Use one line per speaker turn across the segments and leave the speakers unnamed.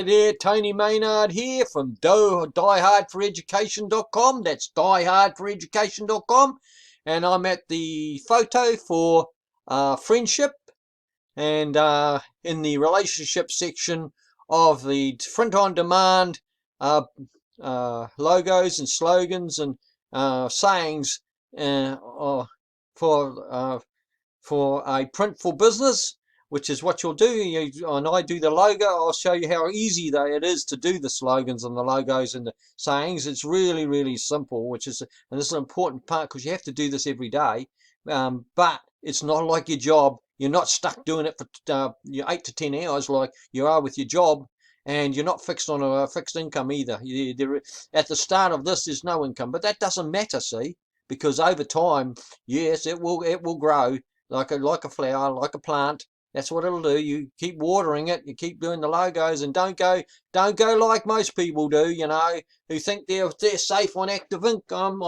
There, Tony Maynard here from diehardforeducation.com. That's diehardforeducation.com. And I'm at the photo for friendship, and in the relationship section of the print on demand logos and slogans and sayings for for a Printful business, which is what you'll do. And I do the logo. I'll show you how easy it is to do the slogans and the logos and the sayings. It's really, really simple, and this is an important part because you have to do this every day. But it's not like your job. You're not stuck doing it for 8 to 10 hours like you are with your job. And you're not fixed on a fixed income either. At the start of this, there's no income, but that doesn't matter, see, because over time, yes, it will grow like a flower, like a plant. That's what it'll do. You keep watering it, you keep doing the logos, and don't go like most people do, who think they're safe on active income,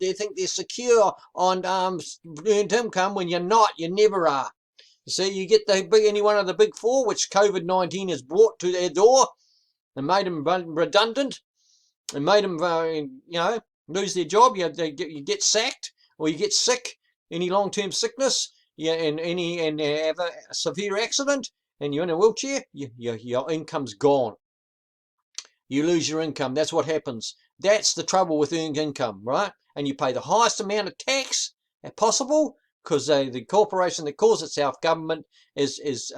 they think they're secure on earned income when you're not. You never are. You see, you get any one of the big four, which COVID-19 has brought to their door and made them redundant and made them, lose their job. You get sacked or you get sick, any long-term sickness, and have a severe accident, and you're in a wheelchair. Your income's gone. You lose your income. That's what happens. That's the trouble with earned income, right? And you pay the highest amount of tax possible because the corporation that calls itself government is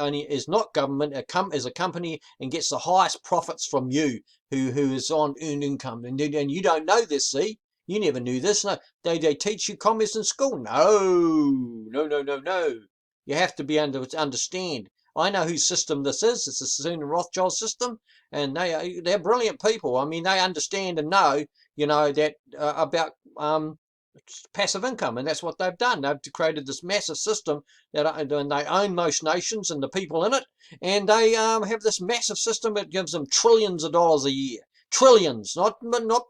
not government, is a company, and gets the highest profits from you, who is on earned income. And you don't know this, see? You never knew this. No, they teach you commerce in school. No. You have to be understand. I know whose system this is. It's the Sassoon and Rothschild system, and they're brilliant people. I mean, they understand and know, that about passive income, and that's what they've done. They've created this massive system and they own most nations and the people in it, and they have this massive system that gives them trillions of dollars a year. Trillions, not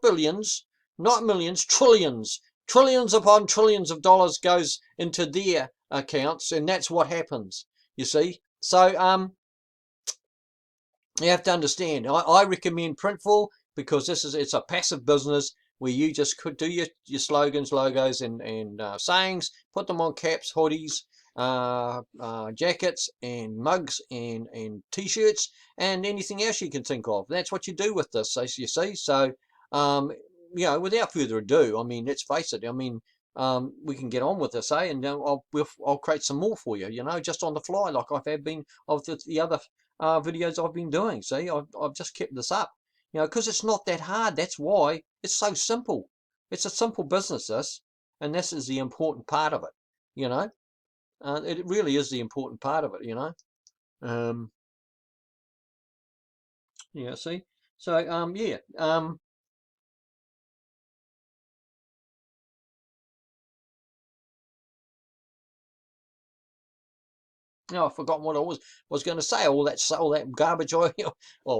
billions, not millions, trillions. Trillions upon trillions of dollars goes into their accounts, and that's what happens. You see, so you have to understand. I recommend Printful because it's a passive business where you just could do your slogans, logos, and sayings, put them on caps, hoodies, jackets, and mugs, and t-shirts, and anything else you can think of. That's what you do with this, you see. So, without further ado, I mean, let's face it. I mean, we can get on with this, eh? And I'll create some more for you, just on the fly, like I've been of the other videos I've been doing. See, I've just kept this up, because it's not that hard. That's why it's so simple. It's a simple business, and this is the important part of it. It really is the important part of it. Um, yeah. See, so yeah. No, I've forgotten what I was going to say. All that garbage. Well,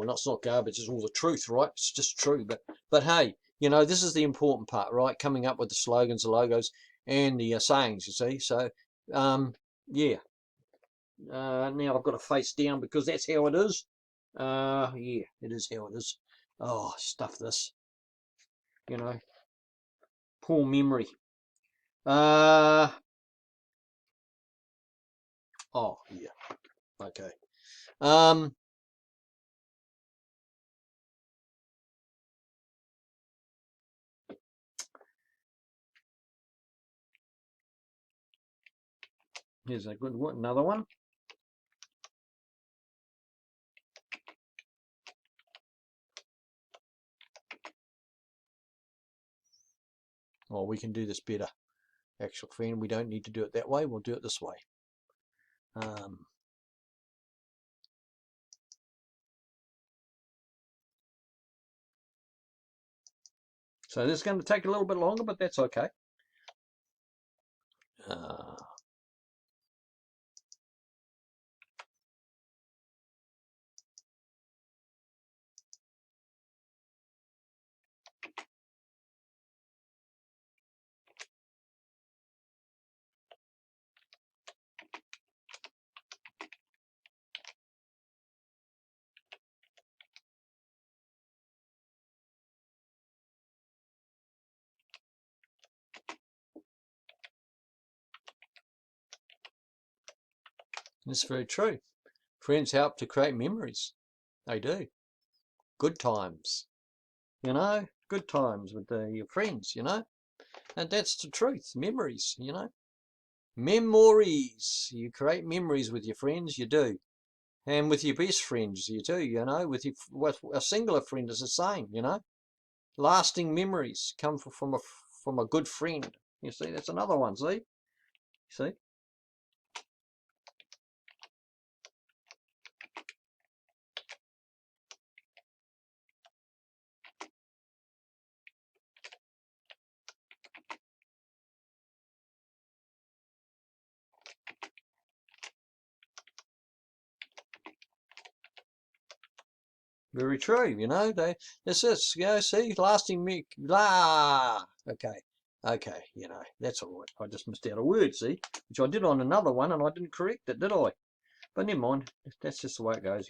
it's not garbage. It's all the truth, right? It's just true. But hey, this is the important part, right? Coming up with the slogans, the logos, and the sayings. You see, so yeah. Now I've got to face down because that's how it is. Yeah, it is how it is. Oh, stuff this. You know, poor memory. Uh, oh yeah. Okay. Um, here's a good one. Another one. Oh, we can do this better. Actual friend, we don't need to do it that way. We'll do it this way. Um, so this is going to take a little bit longer, but that's okay. Uh, It's very true. Friends help to create memories. They do. Good times. Good times with your friends, and that's the truth. Memories, memories. You create memories with your friends, you do, and with your best friends, you do. With a singular friend is the same. Lasting memories come from a good friend. You see, that's another one. See. Very true. This is, see, lasting me, okay, okay, that's all right. I just missed out a word, see, which I did on another one and I didn't correct it, did I? But never mind. That's just the way it goes.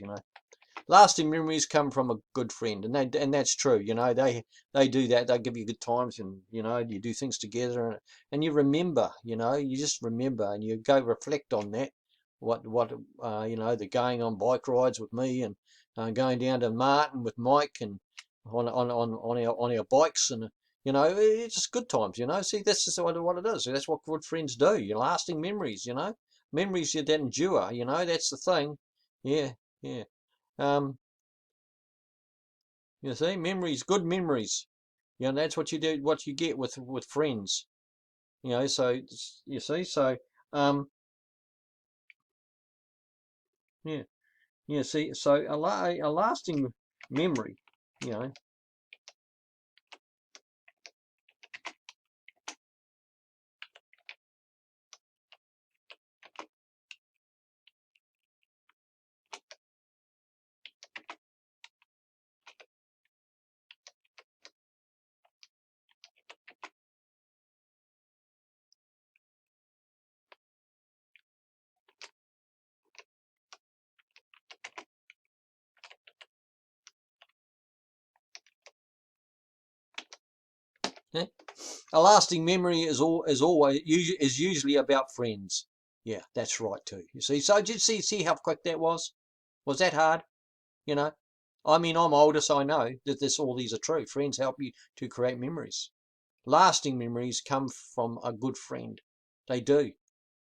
Lasting memories come from a good friend, and that's true. They do that. They give you good times, and you do things together, and you remember. You just remember, and you go reflect on that. What the going on bike rides with me, and going down to Martin with Mike, and on our bikes, and it's just good times. See, that's just what it is. That's what good friends do. Lasting memories. Memories that endure. That's the thing. Yeah, yeah. Um, you see, memories, good memories. That's what you do, what you get with friends. So you see, so um, yeah, yeah. See, so a lasting memory. You know, yeah. A lasting memory is usually about friends. Yeah, that's right too. You see, so did you see how quick that was? Was that hard? You know, I mean, I'm older, so I know that all these are true. Friends help you to create memories. Lasting memories come from a good friend. They do.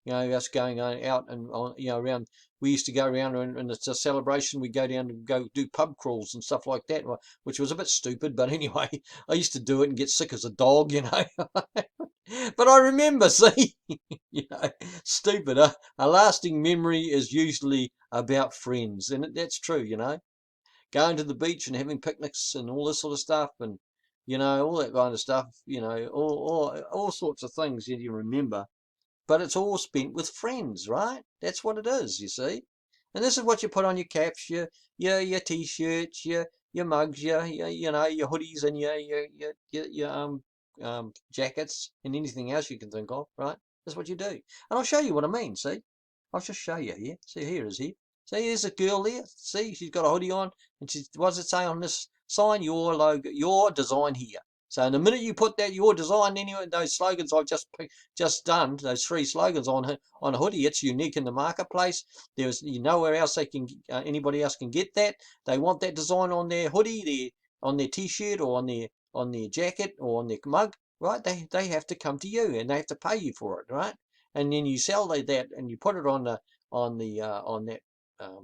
Us going out and around. We used to go around and it's a celebration. We go down and go do pub crawls and stuff like that, which was a bit stupid. But anyway, I used to do it and get sick as a dog. But I remember, see, stupid. A lasting memory is usually about friends, and that's true. Going to the beach and having picnics and all this sort of stuff, and all that kind of stuff. All sorts of things that you remember, but it's all spent with friends, right? That's what it is, you see. And this is what you put on your caps, your t-shirts, your mugs, your hoodies, and your jackets, and anything else you can think of, right? That's what you do. And I'll show you what I mean. See, I'll just show you here. See, here it is here. See, there's a girl there. See, she's got a hoodie on, and what does it say on this sign? Your logo, your design here. So in the minute you put that your design anyway, those slogans I've just done, those 3 slogans on a hoodie, it's unique in the marketplace. There's nowhere else anybody else can get that. They want that design on their hoodie, on their t-shirt, or on their jacket, or on their mug, right? They have to come to you and they have to pay you for it, right? And then you sell that and you put it on that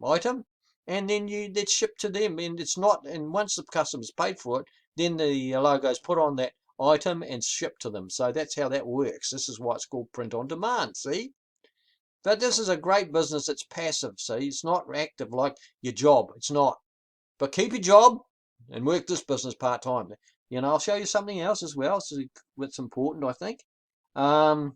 item, and then that's shipped to them, and it's not. And once the customer's paid for it, then the logo is put on that item and shipped to them. So that's how that works. This is why it's called print on demand, see? But this is a great business. It's passive, see? It's not active like your job. It's not. But keep your job and work this business part-time. I'll show you something else as well. So it's important, I think. I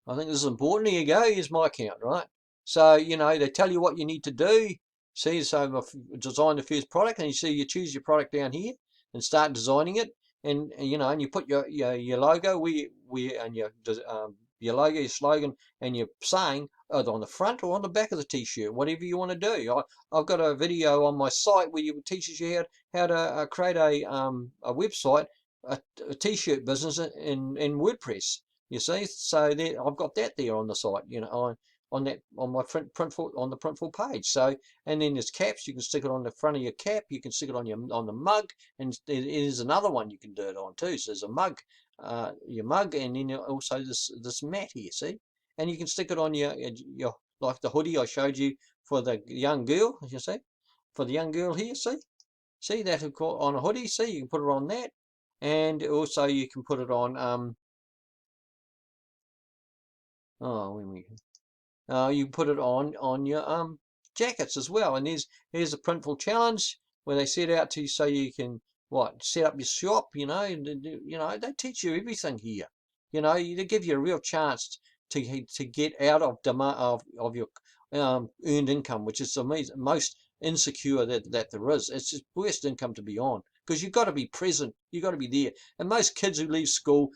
think this is important. Here you go. Here's my account, right? So, they tell you what you need to do. See, so design the first product, and you choose your product down here and start designing it. And you put your logo, and your logo, your slogan, and your saying either on the front or on the back of the t-shirt, whatever you want to do. I've got a video on my site where it teaches you how to create a website, a t-shirt business in WordPress. You see, so there, I've got that there on the site, on that on my Printful on the Printful page. So, and then there's caps. You can stick it on the front of your cap. You can stick it on the mug, and there is another one you can do it on too. So there's a mug, your mug, and then also this mat here. See, and you can stick it on your like the hoodie I showed you for the young girl. You see, for the young girl here. See that on a hoodie. See, you can put it on that, and also you can put it on oh, when we you put it on your jackets as well. And here's a Printful challenge where they set out to so you can set up your shop. They teach you everything here. They give you a real chance to get out of demand of your earned income, which is the most insecure that there is. It's the worst income to be on because you've got to be present. You've got to be there. And most kids who leave school,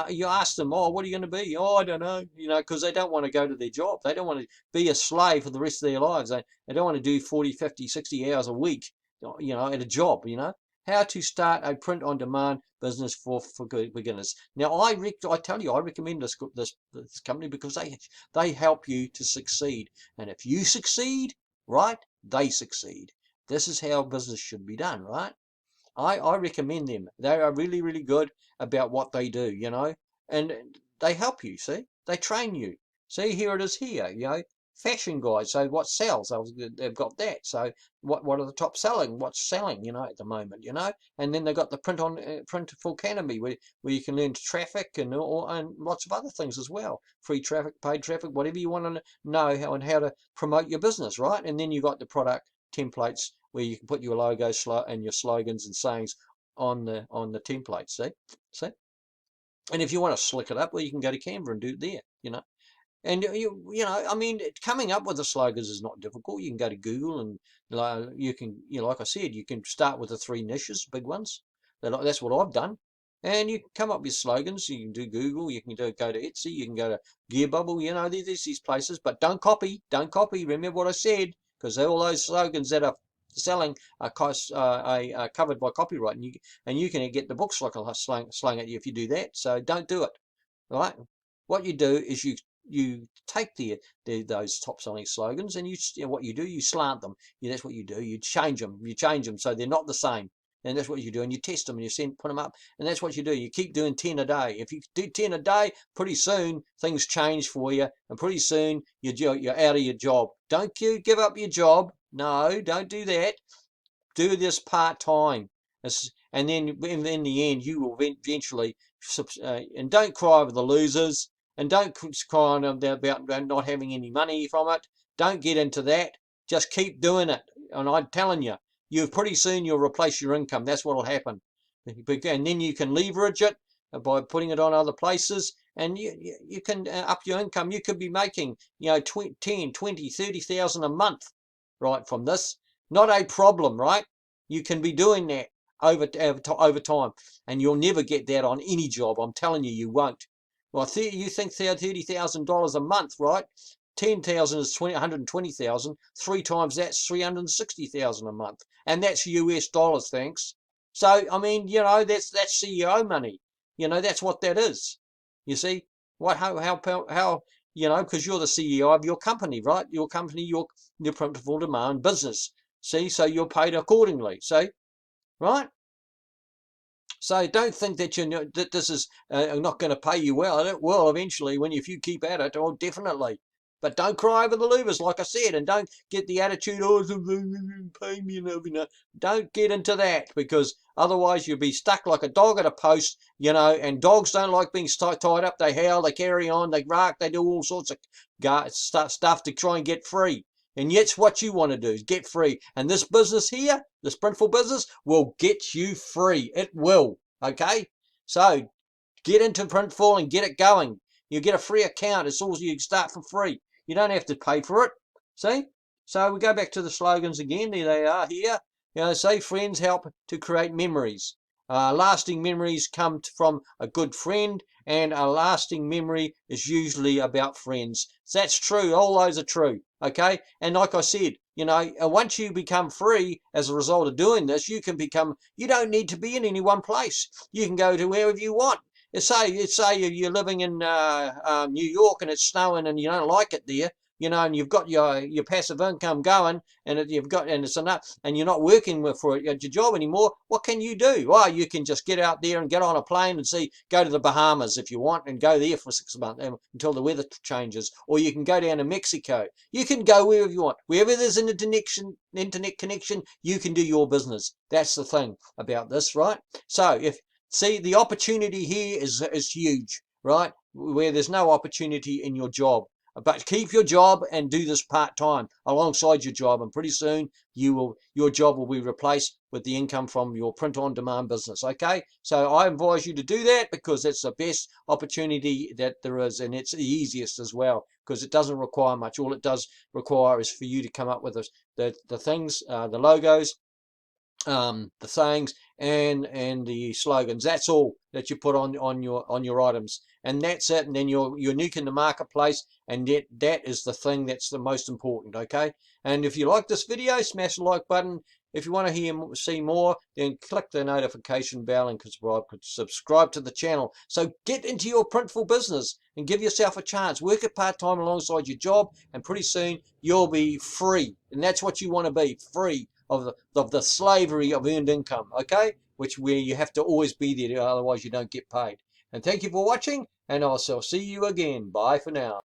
you ask them, oh, what are you going to be? Oh, I don't know, because they don't want to go to their job. They don't want to be a slave for the rest of their lives. They don't want to do 40, 50, 60 hours a week, at a job, How to start a print-on-demand business for beginners. Now, I tell you, I recommend this company because they help you to succeed. And if you succeed, right, they succeed. This is how business should be done, right? I recommend them. They are really, really good about what they do, and they help you, see? They train you. See, here it is here, fashion guides. So what sells? They've got that. So what are the top selling? What's selling, at the moment, And then they've got the Printful Academy where you can learn traffic and lots of other things as well. Free traffic, paid traffic, whatever you want to know how to promote your business, right? And then you've got the product templates where you can put your logo and your slogans and sayings on the template. See, and if you want to slick it up, well, you can go to Canva and do it there. And I mean, coming up with the slogans is not difficult. You can go to Google and you can, like I said, you can start with the 3 niches, big ones. That's what I've done. And you can come up with slogans. You can do Google. You can go to Etsy. You can go to Gearbubble. There's these places, but don't copy. Don't copy. Remember what I said, because all those slogans that are selling are covered by copyright, and you can get the books like a slang at you if you do that. So don't do it. Right? What you do is you take those top selling slogans and what you do, you slant them. That's what you do. You change them so they're not the same. And that's what you do. And you test them and put them up. And that's what you do. You keep doing 10 a day. If you do 10 a day, pretty soon things change for you. And pretty soon you're out of your job. Don't you give up your job. No, don't do that. Do this part-time. And then in the end, you will eventually, and don't cry over the losers. And don't cry about not having any money from it. Don't get into that. Just keep doing it. And I'm telling you, pretty soon you'll replace your income. That's what will happen. And then you can leverage it by putting it on other places. And you can up your income. You could be making 10, 20, 30,000 a month, right, from this. Not a problem, right? You can be doing that over time. And you'll never get that on any job. I'm telling you, you won't. Well, you think $30,000 a month, right? 10,000 is 120,000. 3 times that's 360,000 a month, and that's US dollars. Thanks. So I mean, that's CEO money. That's what that is. You see how because you're the CEO of your company, right? Your company, your Printful Demand business. See, so you're paid accordingly. See, right? So don't think that this is not going to pay you well. It will eventually if you keep at it. Oh, definitely. But don't cry over the louvers, like I said, and don't get the attitude, oh, pay me enough. Don't get into that, because otherwise you'll be stuck like a dog at a post, and dogs don't like being tied up. They howl, they carry on, they bark, they do all sorts of stuff to try and get free. And yet what you want to do is get free. And this business here, this Printful business, will get you free. It will. Okay? So get into Printful and get it going. You get a free account as soon as you start for free. You don't have to pay for it. See? So we go back to the slogans again. There they are here. Say friends help to create memories. Lasting memories come from a good friend, and a lasting memory is usually about friends. So that's true. All those are true. Okay? And like I said, once you become free as a result of doing this, you don't need to be in any one place. You can go to wherever you want. Say you're living in New York and it's snowing and you don't like it there, and you've got your passive income going, and it's enough, and you're not working for your job anymore. What can you do? Well, you can just get out there and get on a plane and go to the Bahamas if you want, and go there for 6 months until the weather changes, or you can go down to Mexico. You can go wherever you want, wherever there's an internet connection. You can do your business. That's the thing about this, right? So see, the opportunity here is huge, right? Where there's no opportunity in your job. But keep your job and do this part-time alongside your job, and pretty soon your job will be replaced with the income from your print-on-demand business. Okay, so I advise you to do that because it's the best opportunity that there is, and it's the easiest as well because it doesn't require much. All it does require is for you to come up with the things, the logos, the sayings, and the slogans. That's all that you put on your items, and that's it. And then you're unique in the marketplace, and that is the thing that's the most important. Okay. And if you like this video, smash the like button. If you want to see more, then click the notification bell and subscribe to the channel. So get into your Printful business and give yourself a chance. Work it part-time alongside your job, and pretty soon you'll be free. And that's what you want to be, free of the slavery of earned income, okay? Where you have to always be there, otherwise you don't get paid. And thank you for watching, and I'll see you again. Bye for now.